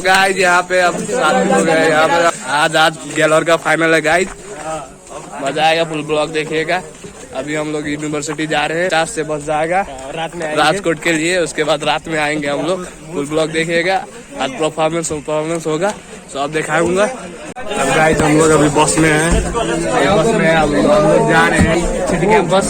Guys यहाँ पे अब 7 लोग हैं यहाँ पे। आज गैलोर का फाइनल है गाइस, मजा आएगा, फुल ब्लॉग देखिएगा। अभी हम लोग यूनिवर्सिटी जा रहे हैं, 4 से बस जाएगा रात में राजकोट के लिए, उसके बाद रात में आएंगे हम लोग। फुल ब्लॉग देखिएगा, आज परफॉर्मेंस होगा, सब दिखाऊंगा। अब गाइस हम लोग अभी बस में हैं, अब हम लोग जा रहे हैं सिटी कैंपस।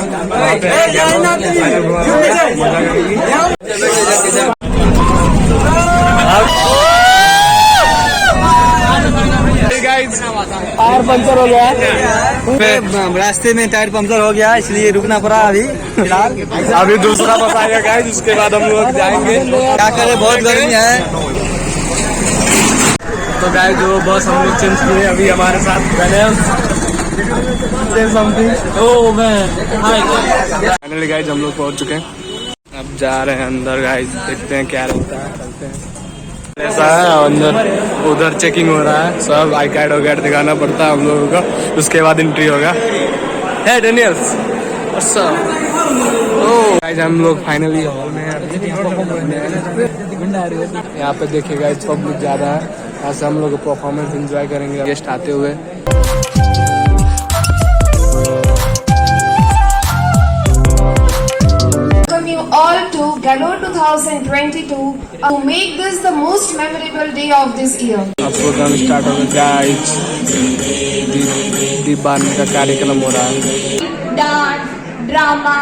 टायर पंचर हो गया है, रास्ते में टायर पंचर हो गया इसलिए रुकना पड़ा अभी फिलहाल। अभी दूसरा बस आएगा गाइस, उसके बाद हम लोग जाएंगे। क्या करें, बहुत गर्मी है। तो गाइस जो बस हम लोग चेंज किए, अभी हमारे साथ फाइनली गाइस हम लोग पहुंच चुके हैं। अब जा रहे हैं अंदर गाइस, देखते हैं क्या रहता है, चलते हैं। ऐसा है अंदर, उधर चेकिंग हो रहा है, सब आई कार्ड वगैरह दिखाना पड़ता है हम लोगों का, उसके बाद एंट्री होगा। है डेनियल्स गाइस हम लोग फाइनली हॉल में हैं। यहाँ पे देखिए गाइस पब्लिक ज्यादा है, यहाँ से हम लोग परफॉर्मेंस एंजॉय करेंगे गेस्ट आते हुए। All to Galoor 2022 to make this the most memorable day of this year. अब प्रोग्राम स्टार्ट हो गया गाइस, दीपावली का कार्यक्रम हो रहा है। Dance, drama,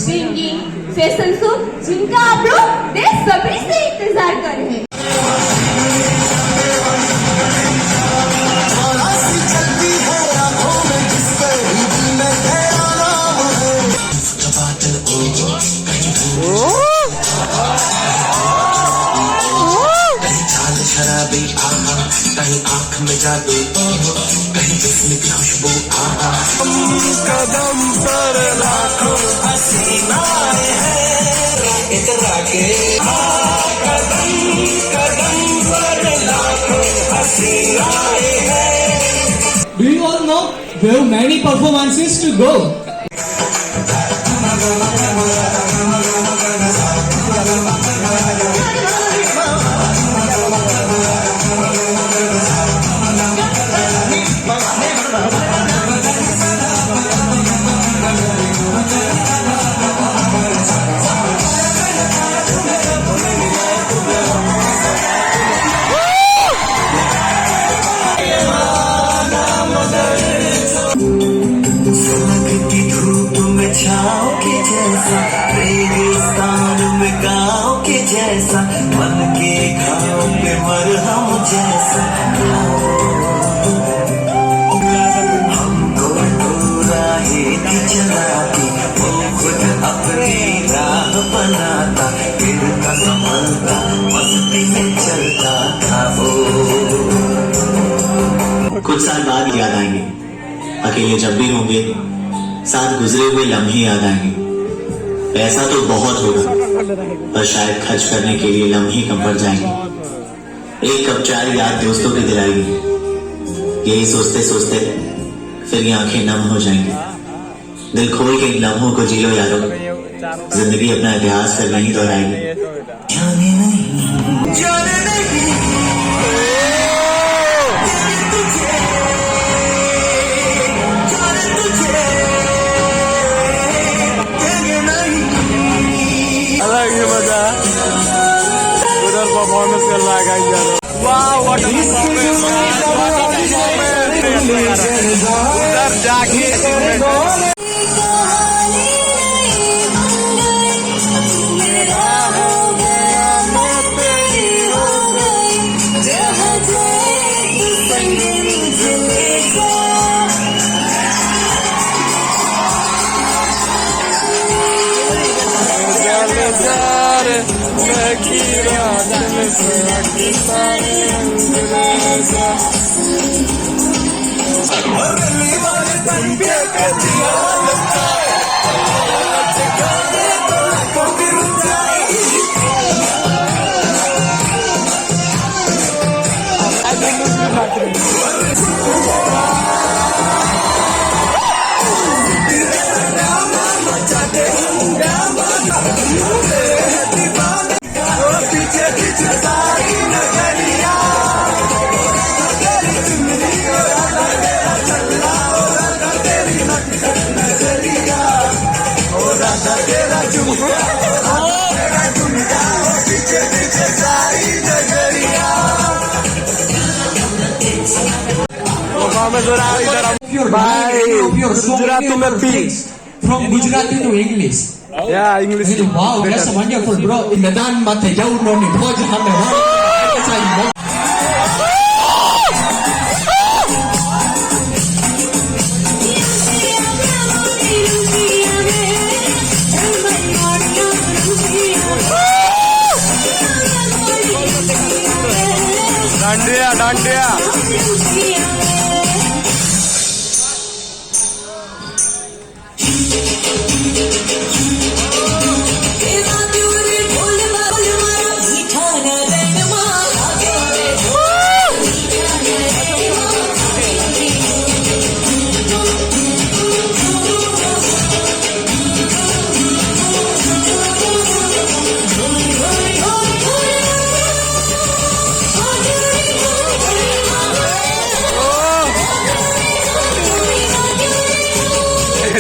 singing, fashion show जिनका आप लोग बेसब्री से इंतजार कर रहे हैं। कहीं आँख में जादू, कहीं जिस्म की खुशबू, कदम पर लाखों हसीनाएं हैं इतरा के, कदम पर लाखों हसीनाएं हैं। Do you all know we have many performances to go? रेगिस्तान में गाँव के जैसा, मन के घाव पे मरहम जैसा, हमको राहे थी चलाती, वो खुद अपनी राह बनाता, गिरता संभलता, मस्ती में चलता था वो। कुछ साल बाद याद आएंगे, अकेले जब भी होंगे, साथ गुजरे हुए लम्हे याद आएंगे। पैसा तो बहुत होगा पर शायद खर्च करने के लिए लम्हे कम पड़ जाएंगे। एक कप चाय याद दोस्तों की दिलाएगी, यही सोचते सोचते फिर ये आंखें नम हो जाएंगी। दिल खोल के इन लम्हों को जी लो यारो, जिंदगी अपना इतिहास फिर नहीं दोहराएगी। जाने नहीं, जाने नहीं, उधर परफॉर्मेंस कर रहा है गाइस, वाह व्हाट अ परफॉर्मेंस, उधर जाके पीछे पीछे सारी नगरिया Your Bye. your Gujarati में P. from Gujarati to English. Yeah, English. Wow, that's wonderful, bro. मैदान माथे जाऊँ नोनी भोज हमें डांडिया डांडिया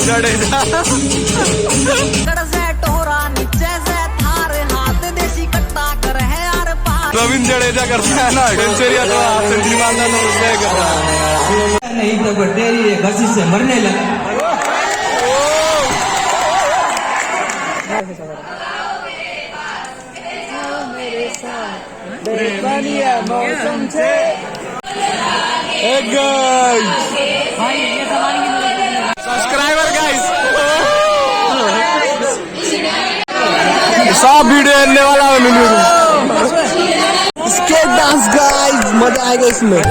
जडेजा रविंद्र जडेजा करता है ना सेंचुरी तो सेंचुरी मारना तो उसने करता है नहीं तो तेरी घसी से मरने लगा मौसम से सब्सक्राइबर गाइस सब वीडियो आने वाला है स्केट डांस गाइस, मजा आएगा इसमें।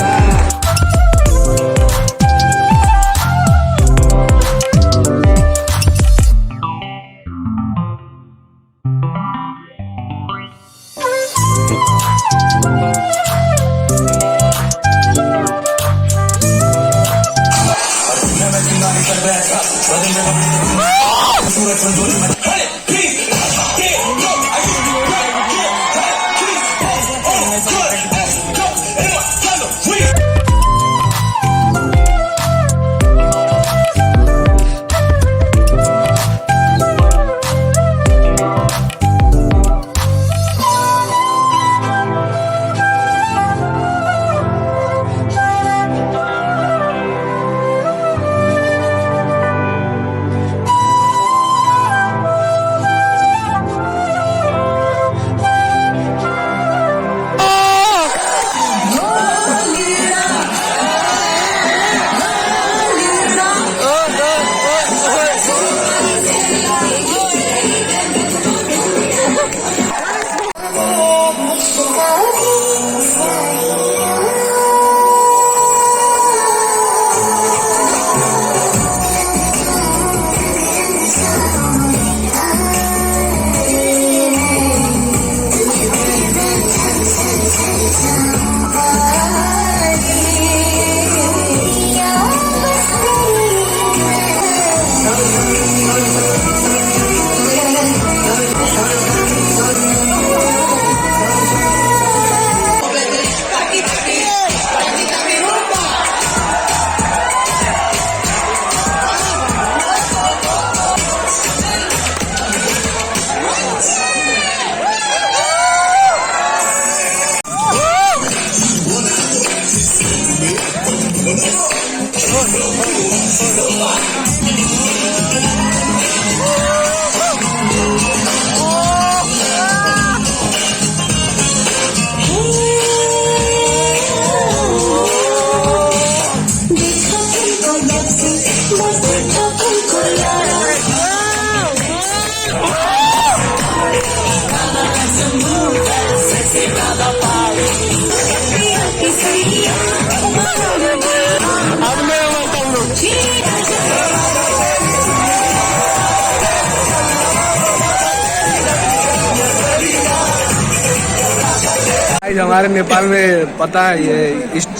हमारे नेपाल में पता है ये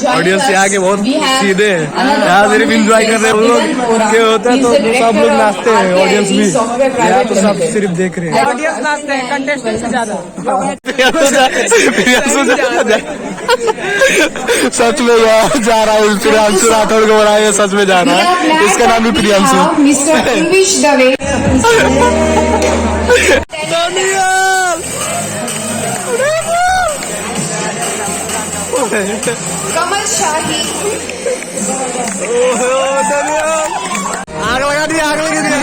ऑडियंस यहाँ के बहुत सीधे हैं, यहाँ सिर्फ इंजॉय कर रहे हैं। उन लोग के होते हैं तो सब लोग नाचते हैं, ऑडियंस भी। यहाँ तो सब सिर्फ देख रहे हैं, ऑडियंस नाचते हैं कंटेस्टेंट से ज्यादा। सच में जा रहा है प्रियांशु राठौड़ को बनाया, सच में जा रहा है, इसका नाम भी प्रियांशु। Kamal Shahi आग लगा दिया, आग लगा दिया।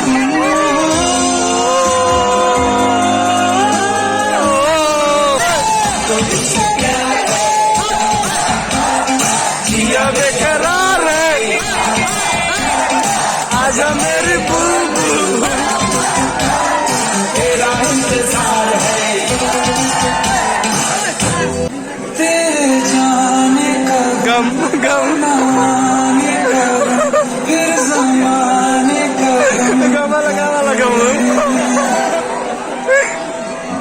जिया बेकरार है, आजा मेरी बुलबुल, तेरा इंतजार है, तेरे जाने का गम गम फिर ज़माने का गम लगा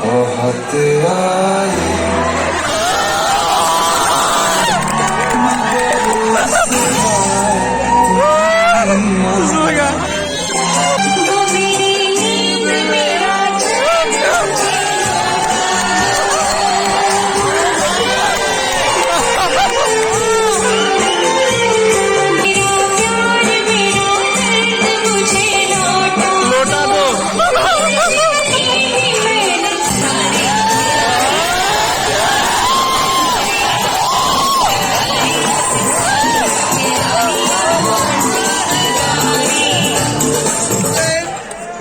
बहुत आए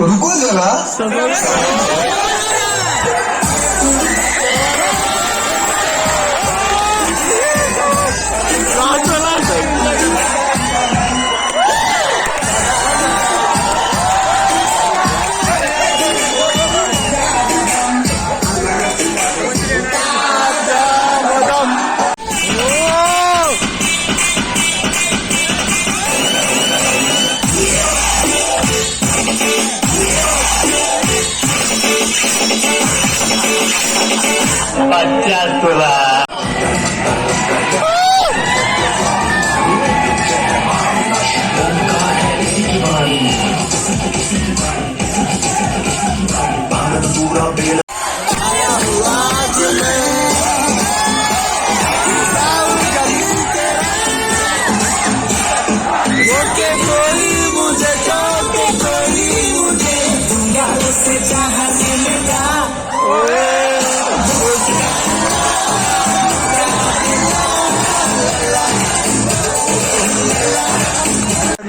रुको जरा।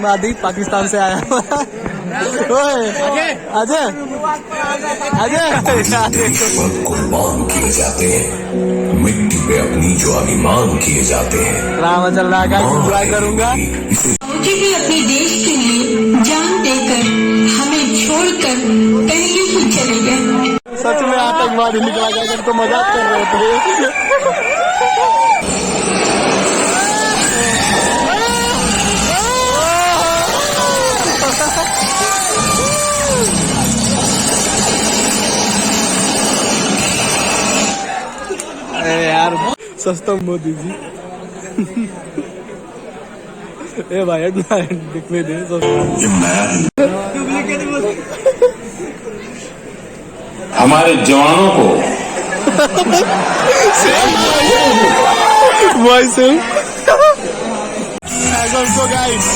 मादी पाकिस्तान से आया ओए अजय कुर्बान किए जाते हैं, मिट्टी पे अपनी जो अभिमान किए जाते हैं। ड्रामा चल रहा है, एंजॉय करूंगा। मुझे भी अपने देश के लिए जान देकर हमें छोड़कर पहले ही चले गए। सच में आतंकवादी निकला गया, तो मजाक कर रहे थे। यार सस्ता मोदी जी। ए भाई दिखने दे। हमारे जवानों को वॉइस गाइस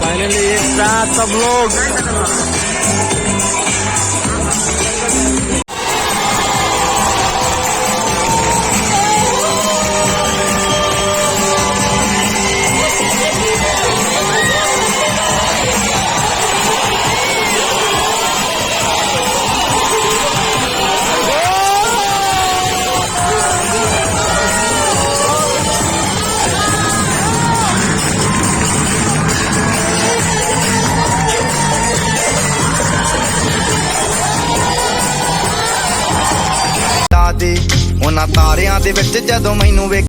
फाइनली एक साथ सब लोग ਉਹਨਾਂ ਤਾਰਿਆਂ ਦੇ ਵਿੱਚ ਜਦੋਂ ਮੈਨੂੰ ਵੇਖ